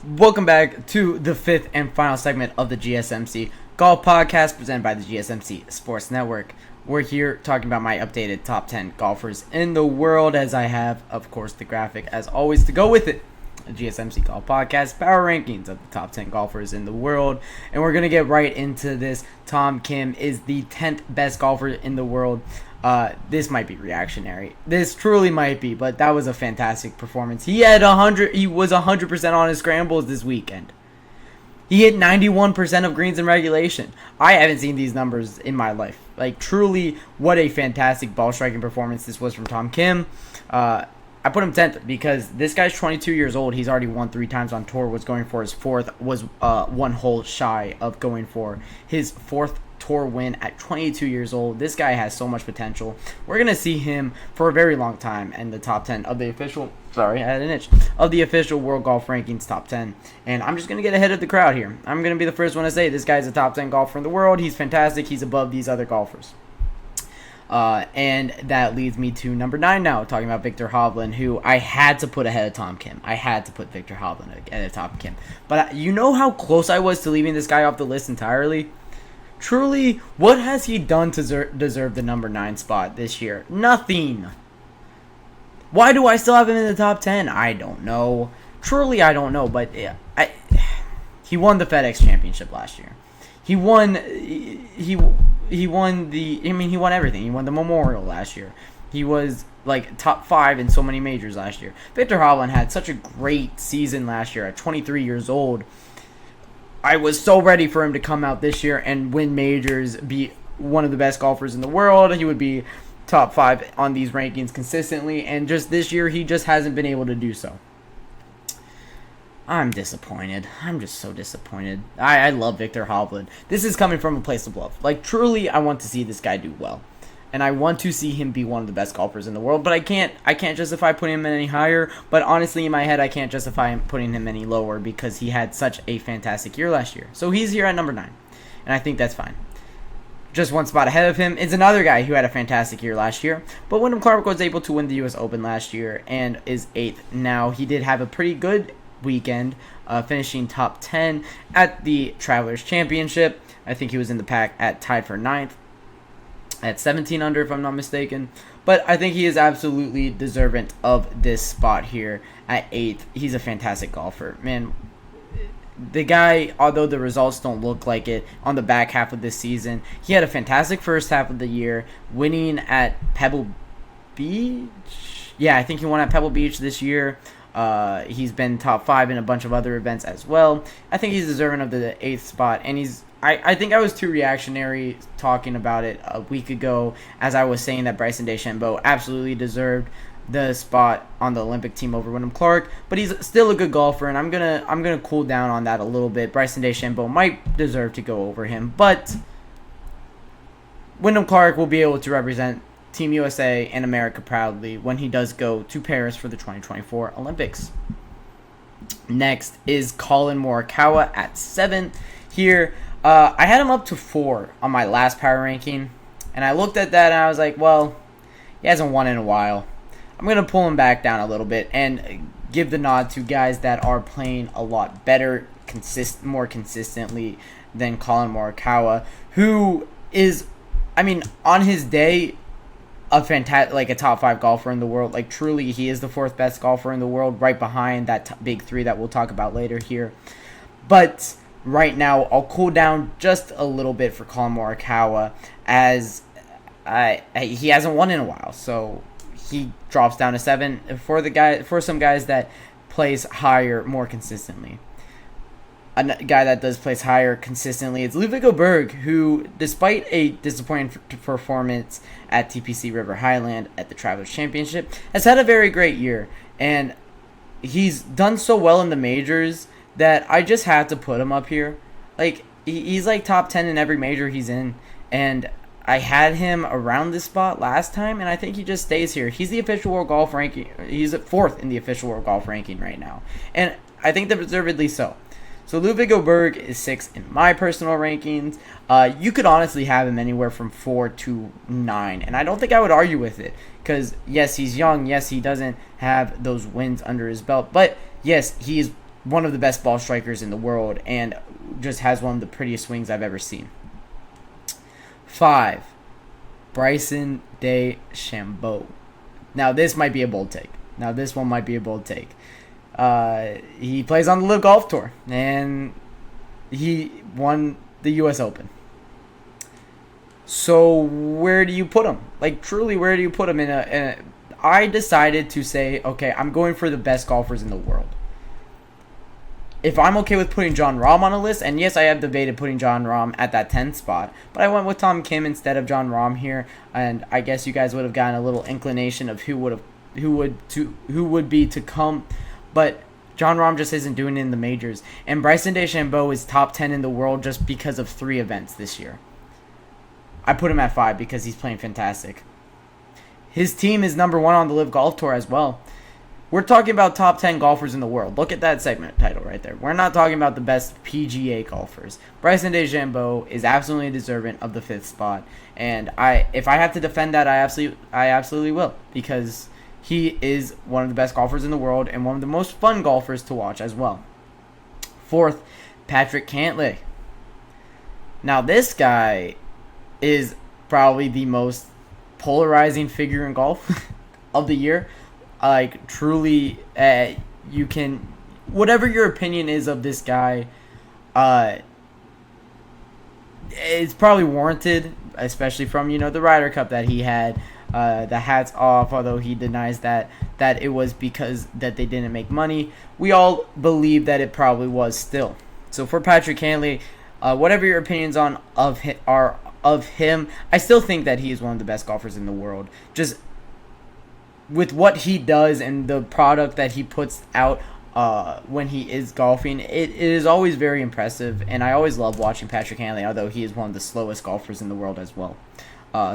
Welcome back to the fifth and final segment of the GSMC Golf Podcast presented by the GSMC Sports Network. We're here talking about my updated top 10 golfers in the world, as I have, of course, the graphic as always to go with it. The GSMC Golf Podcast power rankings of the top 10 golfers in the world. And we're going to get right into this. Tom Kim is the 10th best golfer in the world. This might be reactionary. This truly might be, but that was a fantastic performance. He was 100% on his scrambles this weekend. He hit 91% of greens in regulation. I haven't seen these numbers in my life. Like, truly, what a fantastic ball striking performance this was from Tom Kim. I put him 10th because this guy's 22 years old. He's already won 3 times on tour. Was going for his fourth. Was one hole shy of going for his fourth tour win at 22 years old. This guy has so much potential. We're gonna see him for a very long time in the top 10 of the official. Sorry, I had an itch of the official World Golf Rankings top 10. And I'm just gonna get ahead of the crowd here. I'm gonna be the first one to say this guy's a top 10 golfer in the world. He's fantastic. He's above these other golfers. And that leads me to number 9 now, talking about Viktor Hovland, who I had to put ahead of Tom Kim. I had to put Viktor Hovland ahead of Tom Kim. But you know how close I was to leaving this guy off the list entirely? Truly, what has he done to deserve the number 9 spot this year? Nothing. Why do I still have him in the top 10? I don't know. Truly, I don't know. But he won the FedEx Championship last year. He won everything. He won the Memorial last year. He was like top 5 in so many majors last year. Viktor Hovland had such a great season last year at 23 years old. I was so ready for him to come out this year and win majors, be one of the best golfers in the world. He would be top 5 on these rankings consistently, and just this year he just hasn't been able to do so. I'm disappointed. I'm just so disappointed. I love Viktor Hovland. This is coming from a place of love. Like, truly, I want to see this guy do well. And I want to see him be one of the best golfers in the world, but I can't justify putting him any higher. But honestly, in my head, I can't justify putting him any lower because he had such a fantastic year last year. So he's here at number 9, and I think that's fine. Just one spot ahead of him is another guy who had a fantastic year last year, but Wyndham Clark was able to win the U.S. Open last year and is 8th now. He did have a pretty good weekend, finishing top 10 at the Travelers Championship. I think he was in the pack at tied for 9th. At 17 under, if I'm not mistaken. But I think he is absolutely deserving of this spot here at 8th. He's a fantastic golfer. Man, the guy, although the results don't look like it on the back half of this season, he had a fantastic first half of the year, winning at Pebble Beach. Yeah, I think he won at Pebble Beach this year. He's been top 5 in a bunch of other events as well. I think he's deserving of the 8th spot, and I think I was too reactionary talking about it a week ago, as I was saying that Bryson DeChambeau absolutely deserved the spot on the Olympic team over Wyndham Clark, but he's still a good golfer, and I'm gonna cool down on that a little bit. Bryson DeChambeau might deserve to go over him, but Wyndham Clark will be able to represent Team USA and America proudly when he does go to Paris for the 2024 Olympics. Next is Collin Morikawa at 7 here. I had him up to 4 on my last power ranking, and I looked at that and I was like, well, he hasn't won in a while. I'm going to pull him back down a little bit and give the nod to guys that are playing a lot better, more consistently than Collin Morikawa, who is, on his day, a top 5 golfer in the world. Like, truly, he is the 4th best golfer in the world, right behind that big 3 that we'll talk about later here. But right now, I'll cool down just a little bit for Collin Morikawa, as he hasn't won in a while, so he drops down to 7 for some guys that plays higher more consistently. A guy that does place higher consistently is Ludwig Åberg, who, despite a disappointing performance at TPC River Highland at the Travelers Championship, has had a very great year, and he's done so well in the majors that I just have to put him up here. Like, he's like top 10 in every major he's in, and I had him around this spot last time, and I think he just stays here. He's the official World Golf ranking. He's at 4th in the official World Golf ranking right now, and I think deservedly so. So Ludwig Åberg is 6th in my personal rankings. You could honestly have him anywhere from 4 to 9, and I don't think I would argue with it, because yes, he's young. Yes, he doesn't have those wins under his belt, but yes, he is one of the best ball strikers in the world and just has one of the prettiest swings I've ever seen. 5. Bryson DeChambeau. Now, this might be a bold take. He plays on the Live Golf Tour, and he won the U.S. Open. So, where do you put him? Like, truly, where do you put him I decided to say, okay, I'm going for the best golfers in the world. If I'm okay with putting Jon Rahm on a list, and yes, I have debated putting Jon Rahm at that 10th spot, but I went with Tom Kim instead of Jon Rahm here, and I guess you guys would have gotten a little inclination of who would be to come, but Jon Rahm just isn't doing it in the majors, and Bryson DeChambeau is top 10 in the world just because of 3 events this year. I put him at 5 because he's playing fantastic. His team is number 1 on the Live Golf Tour as well. We're talking about top 10 golfers in the world. Look at that segment title right there. We're not talking about the best PGA golfers. Bryson DeChambeau is absolutely deserving of the 5th spot, and if I have to defend that, I absolutely will, because he is one of the best golfers in the world and one of the most fun golfers to watch as well. 4th, Patrick Cantlay. Now, this guy is probably the most polarizing figure in golf of the year. Like, truly, you can, whatever your opinion is of this guy, it's probably warranted, especially from, the Ryder Cup that he had. The hats off, although he denies that it was because that they didn't make money. We all believe that it probably was still. So for Patrick Cantlay, whatever your opinions are of him, I still think that he is one of the best golfers in the world. Just with what he does and the product that he puts out when he is golfing, it is always very impressive, and I always love watching Patrick Cantlay, although he is one of the slowest golfers in the world as well.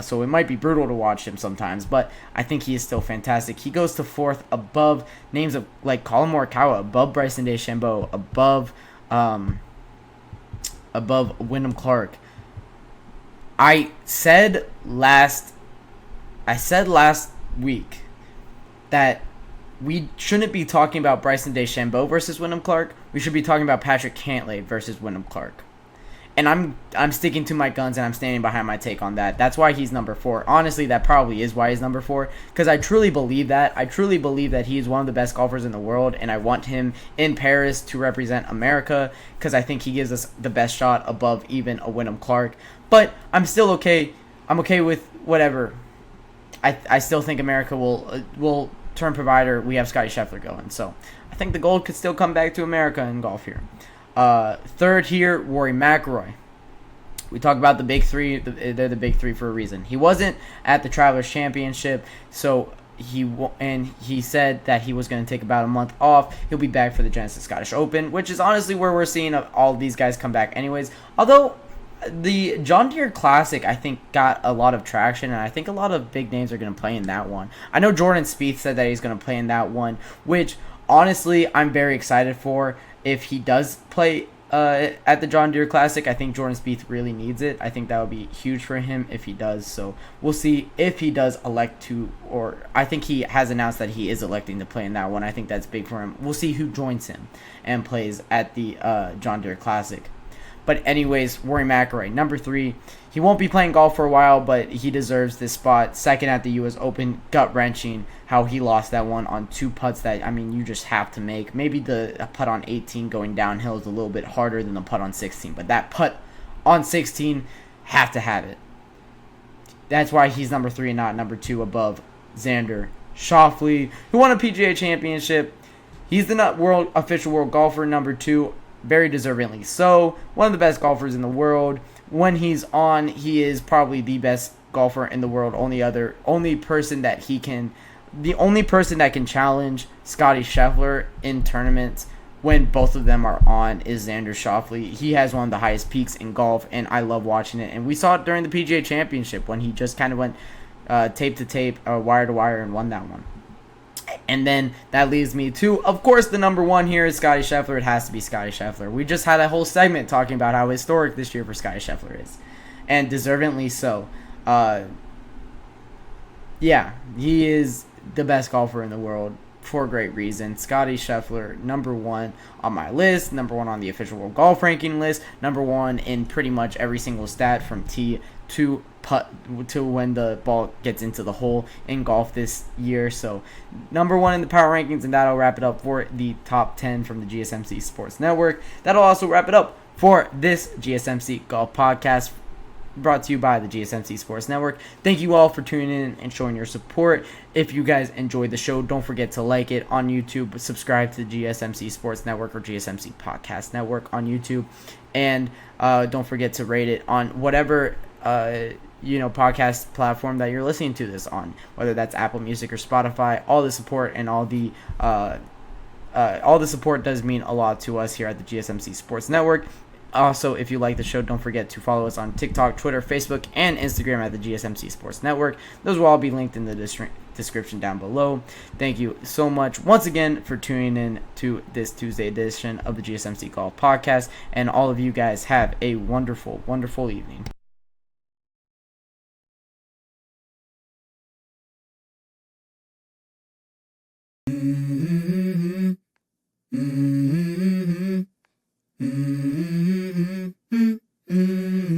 So it might be brutal to watch him sometimes, but I think he is still fantastic. He goes to 4th above names of like Colin Morikawa, above Bryson DeChambeau, above Wyndham Clark. I said last week that we shouldn't be talking about Bryson DeChambeau versus Wyndham Clark. We should be talking about Patrick Cantlay versus Wyndham Clark. And I'm sticking to my guns, and I'm standing behind my take on that. That's why he's number 4. Honestly, that probably is why he's number 4, because I truly believe that. I truly believe that he is one of the best golfers in the world, and I want him in Paris to represent America, because I think he gives us the best shot above even a Wyndham Clark. But I'm still okay. I'm okay with whatever. I still think America will turn provider. We have Scottie Scheffler going, so I think the gold could still come back to America in golf here. 3rd here, Rory McIlroy. We talk about the big 3. They're the big 3 for a reason. He wasn't at the Travelers Championship, so he said that he was going to take about a month off. He'll be back for the Genesis Scottish Open, which is honestly where we're seeing all of these guys come back anyways. Although the John Deere Classic, I think, got a lot of traction, and I think a lot of big names are going to play in that one. I know Jordan Spieth said that he's going to play in that one, which honestly I'm very excited for. If he does play at the John Deere Classic, I think Jordan Spieth really needs it. I think that would be huge for him if he does. So we'll see if he does elect to, or I think he has announced that he is electing to play in that one. I think that's big for him. We'll see who joins him and plays at the John Deere Classic. But anyways, Rory McIlroy, number 3. He won't be playing golf for a while, but he deserves this spot. 2nd at the U.S. Open, gut-wrenching how he lost that one on 2 putts that, you just have to make. Maybe the putt on 18 going downhill is a little bit harder than the putt on 16, but that putt on 16, have to have it. That's why he's number 3 and not number 2 above Xander Schauffele, who won a PGA Championship. He's the official world golfer, number 2. Very deservingly so. One of the best golfers in the world. When he's on, he is probably the best golfer in the world. The only person that can challenge Scottie Scheffler in tournaments when both of them are on is Xander Schauffele. He has one of the highest peaks in golf, and I love watching it. And we saw it during the PGA Championship when he just kind of went tape to tape, wire to wire, and won that one. And then that leads me to, of course, the number 1 here is Scottie Scheffler. It has to be Scottie Scheffler. We just had a whole segment talking about how historic this year for Scottie Scheffler is. And deservingly so. Yeah, he is the best golfer in the world. for great reason. Scotty Scheffler, number one on my list, number one on the official world golf ranking list, number one in pretty much every single stat from tee to putt to when the ball gets into the hole in golf this year. So number one in the power rankings, and that'll wrap it up for the top 10 from the GSMC Sports Network. That'll also wrap it up for this GSMC Golf Podcast, brought to you by the GSMC Sports Network. Thank you all for tuning in and showing your support. If you guys enjoyed the show, don't forget to like it on YouTube, subscribe to the GSMC Sports Network or GSMC Podcast Network on YouTube, and don't forget to rate it on whatever podcast platform that you're listening to this on, whether that's Apple Music or Spotify. All the support and all the support does mean a lot to us here at the GSMC Sports Network. Also, if you like the show, don't forget to follow us on TikTok, Twitter, Facebook, and Instagram at the GSMC Sports Network. Those will all be linked in the description down below. Thank you so much once again for tuning in to this Tuesday edition of the GSMC Golf Podcast, and all of you guys have a wonderful, wonderful evening.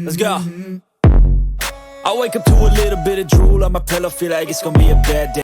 Let's go. I wake up to a little bit of drool on my pillow, feel like it's gonna be a bad day.